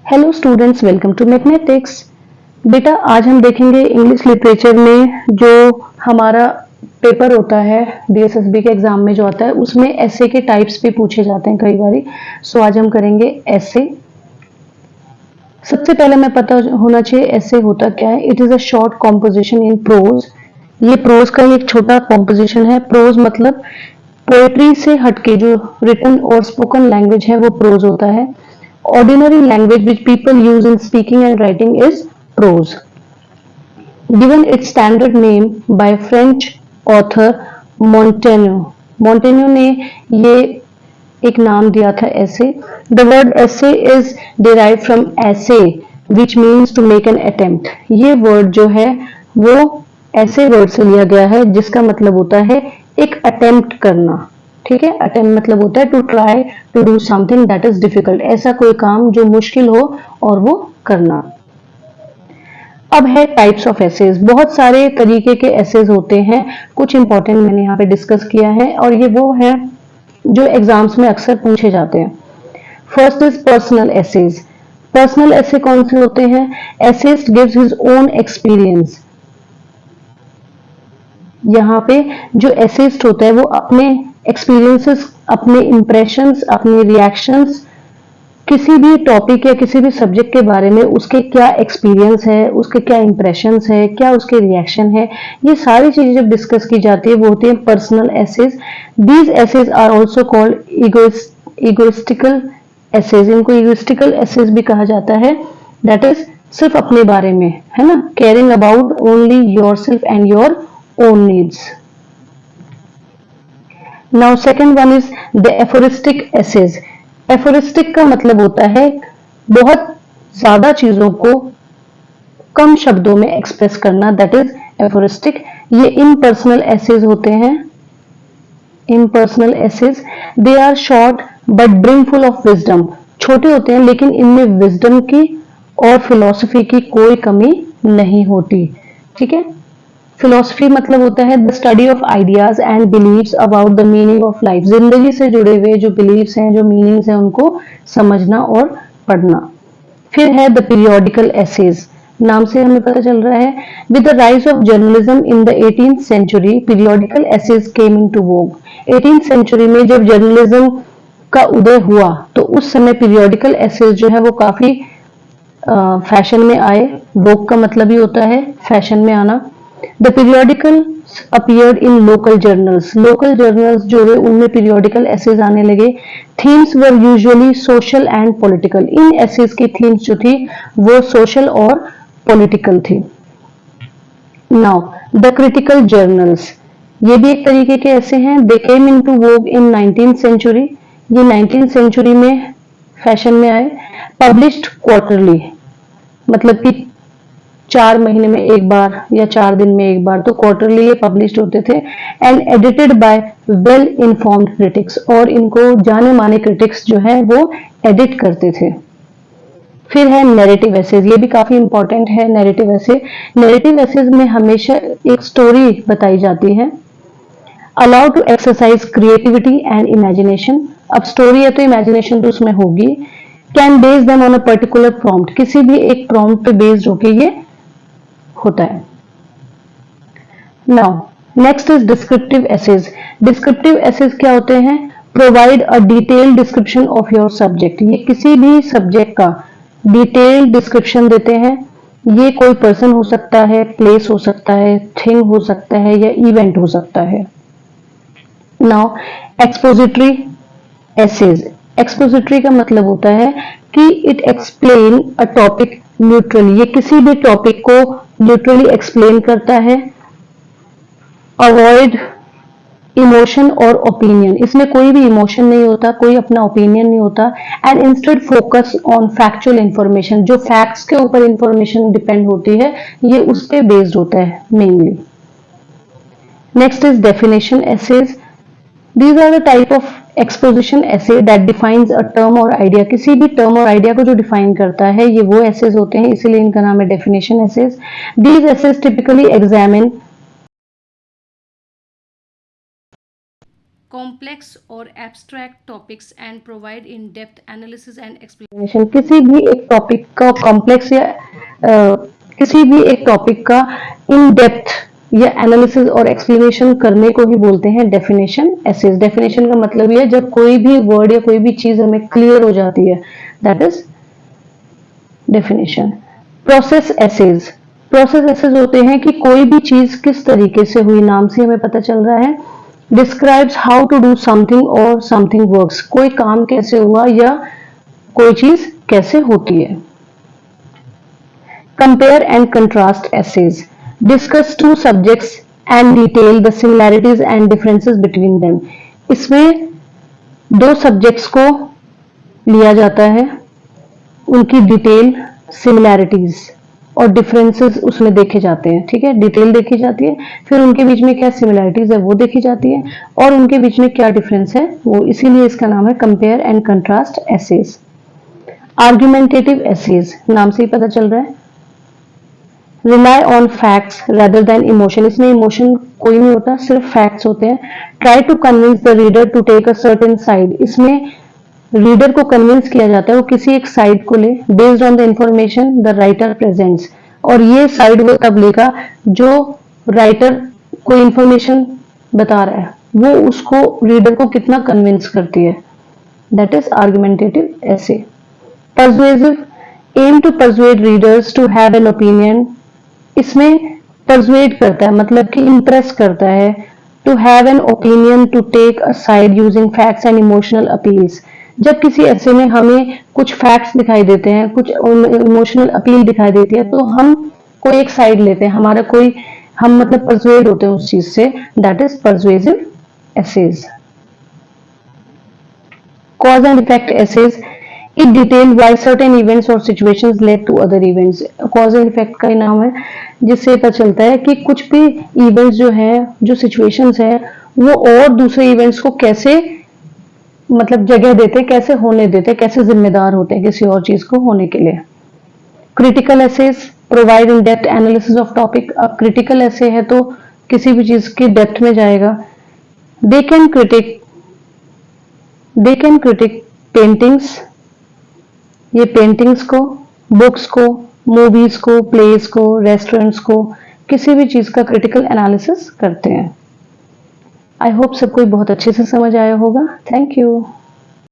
Hello students, welcome to mathematics. बेटा आज हम देखेंगे इंग्लिश लिटरेचर में जो हमारा पेपर होता है डीएसएसबी के एग्जाम में जो आता है उसमें ऐसे के टाइप्स भी पूछे जाते हैं कई बारी। सो आज हम करेंगे ऐसे। सबसे पहले हमें पता होना चाहिए ऐसे होता क्या है। It is a short composition in prose. ये प्रोज का ही एक छोटा कॉम्पोजिशन है। प्रोज मतलब पोएट्री से हटके जो रिटन और स्पोकन लैंग्वेज है वो प्रोज होता है। Ordinary language which people use in speaking and writing is prose. Given its standard name by French author Montaigne. Montaigne ने ये एक नाम दिया था ऐसे। The word essay is derived from essay which means to make an attempt. ये word जो है वो ऐसे word से लिया गया है जिसका मतलब होता है एक attempt करना। ठीक है, अटेम्प्ट मतलब होता है to try to do something that is difficult, ऐसा कोई काम जो मुश्किल हो और वो करना। अब है टाइप्स ऑफ एसेज। बहुत सारे तरीके के एसेज होते हैं, कुछ इंपॉर्टेंट मैंने यहाँ पे डिस्कस किया है और ये वो है जो एग्जाम्स में अक्सर पूछे जाते हैं। First is personal essays. Personal essay कौन से होते हैं? Essays gives his own experience. यहाँ पे जो एसेस्ट होता है वो अपने एक्सपीरियंसेस, अपने इंप्रेशंस, अपने रिएक्शंस किसी भी टॉपिक या किसी भी सब्जेक्ट के बारे में उसके क्या एक्सपीरियंस है, उसके क्या इंप्रेशंस है, क्या उसके रिएक्शन है, ये सारी चीजें जब डिस्कस की जाती है वो होती है personal essays. These essays are also called egoistical essays. इनको इगोइस्टिकल एसेज भी कहा जाता है। दैट इज सिर्फ अपने बारे में, है ना, caring about only your self and your own needs. Now second one is the aphoristic essays. Aphoristic का मतलब होता है बहुत ज्यादा चीजों को कम शब्दों में एक्सप्रेस करना, दैट इज aphoristic. ये impersonal essays होते हैं। Impersonal essays, they are short but brimful of wisdom. छोटे होते हैं लेकिन इनमें विजडम की और फिलॉसफी की कोई कमी नहीं होती। ठीक है, फिलोसफी मतलब होता है the study of ideas and beliefs about the meaning of life. जिंदगी से जुड़े हुए जो बिलीव्स हैं, जो मीनिंग्स हैं, उनको समझना और पढ़ना। फिर है द पीरियोडिकल एसेज। नाम से हमें पता चल रहा है with the rise of journalism in the 18th century periodical essays came into vogue. 18th century में जब जर्नलिज्म का उदय हुआ तो उस समय पीरियोडिकल एसेज जो है वो काफी फैशन में आए। वोग का मतलब ही होता है फैशन में आना। The periodicals appeared in local journals. Local journals जो है उनमें periodical essays आने लगे। Themes were usually social and political. In essays की themes जो थी वो social और political थी। Now the critical journals, ये भी एक तरीके के ऐसे हैं। They came into vogue in 19th century. ये 19th century में फैशन में आए। Published quarterly, मतलब कि 4 महीने में एक बार या 4 दिन में एक बार, तो क्वार्टरली ये पब्लिश होते थे। And edited by well informed critics, और इनको जाने माने क्रिटिक्स जो है वो एडिट करते थे। फिर है नैरेटिव एसेज। ये भी काफी इंपॉर्टेंट है नैरेटिव एसे। नैरेटिव एसेज में हमेशा एक स्टोरी बताई जाती है। Allow to exercise creativity and imagination. अब स्टोरी है तो इमेजिनेशन तो उसमें होगी। Can base them on a particular prompt, किसी भी एक प्रॉम्प्ट पे बेस्ड होके ये होता है। Now next is descriptive essays. Descriptive essays क्या होते हैं? Provide a detailed description of your subject. ये किसी भी सब्जेक्ट का डिटेल्ड डिस्क्रिप्शन देते हैं। ये कोई पर्सन हो सकता है, प्लेस हो सकता है, थिंग हो सकता है या इवेंट हो सकता है। Now expository essays. एक्सपोजिटरी का मतलब होता है कि it explain a topic neutrally. ये किसी भी टॉपिक को न्यूट्रली एक्सप्लेन करता है। अवॉइड इमोशन और ओपिनियन, इसमें कोई भी इमोशन नहीं होता, कोई अपना ओपिनियन नहीं होता। And instead focus on factual information, जो फैक्ट्स के ऊपर इंफॉर्मेशन डिपेंड होती है ये उस पे बेस्ड होता है mainly. Next is definition essays. These are the type of exposition essay that defines a term or idea. किसी भी term और idea को जो define करता है ये वो essays होते हैं, इसीलिए इनका नाम है definition essays. These essays typically examine complex or abstract topics and provide in-depth analysis and explanation. किसी भी एक टॉपिक का कॉम्प्लेक्स या किसी भी एक टॉपिक का इन डेप्थ या एनालिसिस और एक्सप्लेनेशन करने को ही बोलते हैं डेफिनेशन एसेज। डेफिनेशन का मतलब ये है जब कोई भी वर्ड या कोई भी चीज हमें क्लियर हो जाती है, that is definition. Process essays, process essays होते हैं कि कोई भी चीज किस तरीके से हुई, नाम से हमें पता चल रहा है। Describes how to do something और समथिंग वर्क्स, कोई काम कैसे हुआ या कोई चीज कैसे होती है। Compare and contrast essays, discuss two subjects and detail the similarities and differences between them. इसमें दो सब्जेक्ट्स को लिया जाता है, उनकी डिटेल, सिमिलैरिटीज और डिफरेंसेस उसमें देखे जाते हैं। ठीक है, डिटेल देखी जाती है, फिर उनके बीच में क्या सिमिलैरिटीज है वो देखी जाती है, और उनके बीच में क्या डिफरेंस है वो, इसीलिए इसका नाम है compare and contrast essays. Argumentative essays, नाम से ही पता चल रहा है, rely on facts rather than emotion. इसमें इमोशन कोई नहीं होता, सिर्फ फैक्ट्स होते हैं। Try to convince the reader to take a certain side, इसमें रीडर को कन्विंस किया जाता है वो किसी एक साइड को ले, based on the information the writer presents. और ये साइड वो तब लेगा जो राइटर कोई इंफॉर्मेशन बता रहा है, वो उसको रीडर को कितना कन्विंस करती है, that is argumentative essay. Persuasive, aim to persuade readers to have an opinion, इसमें परसुएड करता है मतलब कि इंप्रेस करता है। To have an opinion, to take a side using facts and emotional appeals, जब किसी ऐसे में हमें कुछ फैक्ट्स दिखाई देते हैं, कुछ इमोशनल अपील दिखाई देती है, तो हम कोई एक साइड लेते हैं, हमारा कोई, हम मतलब परसुएड होते हैं उस चीज से, that is persuasive essays. Cause and effect essays, it detail why certain events और situations led to other events. Cause and effect का ही नाम है, जिससे पता चलता है कि कुछ भी इवेंट्स जो है, जो सिचुएशंस है, वो और दूसरे इवेंट्स को कैसे मतलब जगह देते, कैसे होने देते, कैसे जिम्मेदार होते हैं किसी और चीज को होने के लिए। Critical essays provide in depth analysis of topic. अब क्रिटिकल ऐसे है तो किसी भी चीज की डेप्थ में जाएगा। दे कैन क्रिटिक पेंटिंग्स, ये पेंटिंग्स को, बुक्स को, मूवीज को, प्लेस को, रेस्टोरेंट्स को, किसी भी चीज का क्रिटिकल एनालिसिस करते हैं। आई होप सबको बहुत अच्छे से समझ आया होगा। Thank you.